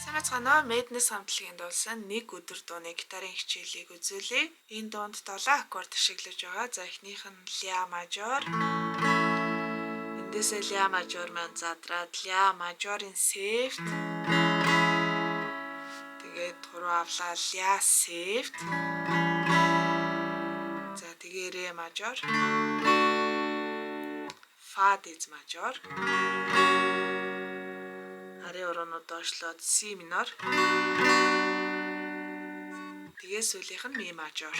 Санацгаанаа Madness хамтлагийн дуулсан нэг өдөр дууны гитарын хичээлийг үзүүлье. Энэ дуунд 7 аккорд ашиглаж байгаа. За эхнийх нь ля мажор. Эндээсээ ля мажор маань задраад ля мажорын сефт. Тэгээд гурван авлаа ля сефт. За тэгээ ре мажор. Фа диез мажор. Арын уруунд доошлоод си минор. Тэгээ сүүлийнх нь ми мажор.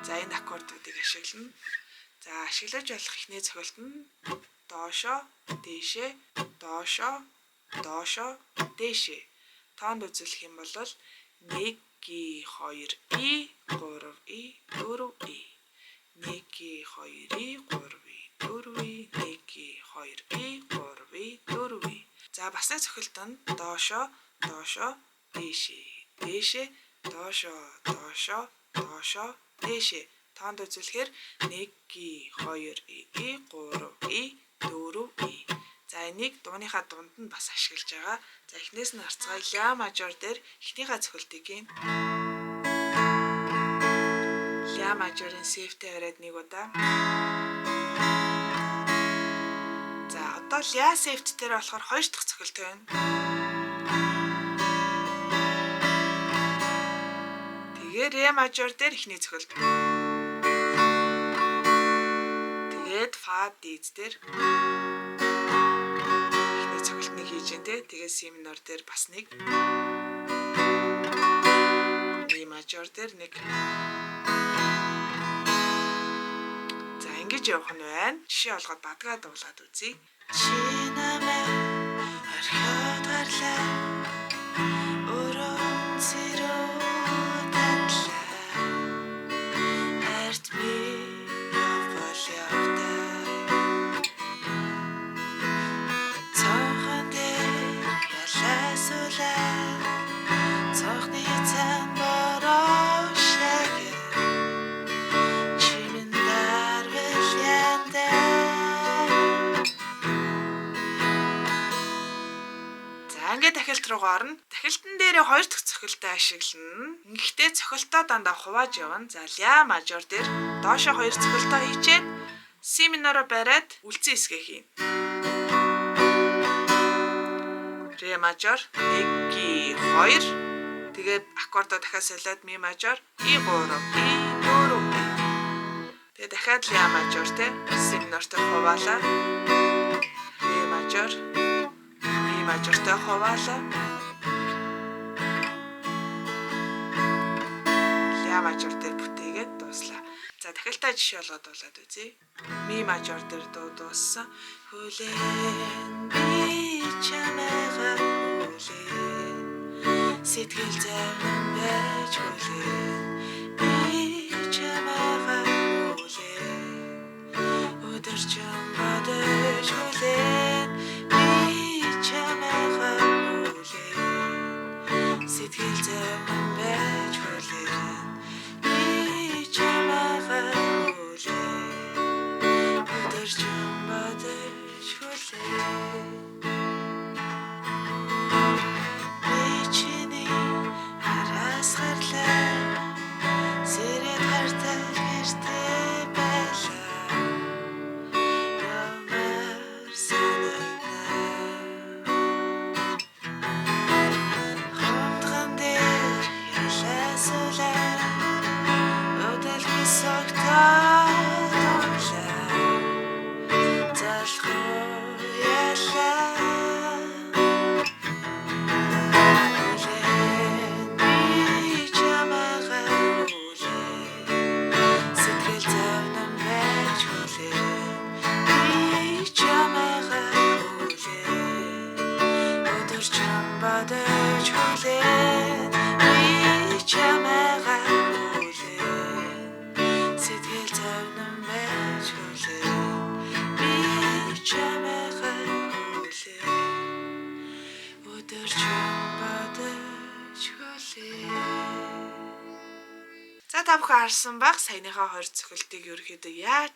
За энэ аккордуудыг ашиглана. За ашиглаж болох ихний цохилт нь доошо, дээшээ, доошо, доошо, дээшээ. Тоонд үзүүлэх юм бол 1 2 и 3 и 4 и 1 2 и 3 и 4 и 1 2 и 3 и 4 и. За бас нэг цохилт нь доошо, доошо, дээшээ, дээшээ, доошо, доошо, доошо, дээшээ. Тоонд үзүүлэхээр 1 2 и 3 и 4 и. За энийг дууныхаа дунд нь бас ашиглаж байгаа. За эхнээс нь харцгаая ля мажор дээр эхнийхээ цохилтыг юм. Ля мажорын сефтэй бариад нэг удаа. За одоо ля сефт дээр болохоор 2 дахь цохилт байна. Тэгээ ре мажор дээр эхний цохилт. Тэгээд фа диез дээр эхний цохилтыг хийж дээ. Тэгээд си минор дээр бас нэг. Ми мажор дээр нэг. За ингэж явах нь байна. Жишээ олгоод бадгаа дуулаад үзье. Чи намайг орхиод гарлаа. Өрөөнд зэрөө татлаа. Арт би явбал явдаа. Цонхон дээр яласуулаа. Цонхны цан бороо шаг. Чимэн дарвал янда. За ингээд дахилт руугаа орно. Дахилтан дээр 2 дахь цохилтоо ашиглана. Ингэхдээ цохилтоо дандаа хувааж явна. За ля мажор дээр доошо 2 цохилтоо хийчээд си миноро бариад үлцэн хэсгээ хийн. Ре мажор 1 2. Тэгээд аккордоо дахиад солиод ми мажор и 3 и 4 и. Тэгээд дахиад ля мажор те си минортой хуваалаа. Ре мажор ми мажортой хуваалаа. Ля мажор дээр бүтээгээд дууслаа. За дахилтаа жишээ олгоод дуулаад үзье. Ми мажор дээр дууссан. Хүлээн би чамайг хүлээн. Сэтгэл зовлон байж хүлээн. Би чамайг хүлээн. Өдөржин бодож хүлээн. Би чамайг хүлээн. Сэтгэл зовлон байж хүлээн. Би чамайг хүлээн. Өдөржин бодож хүлээн. За та бүхэн харсан баг саяныхаа 20 цохилтыг ерөөхдөө яаж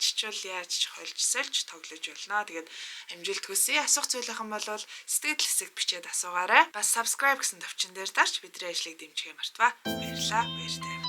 хольжсолж тоглож болно. Тэгээд амжилт хүсье. Асуух зүйл ахын бол сэтгэл хэсэгт бичээд асуугаарай. Бас subscribe гэсэн товчон дээр дарж бидний ажлыг дэмжихээ мартва. Баярлалаа. Баяр таа.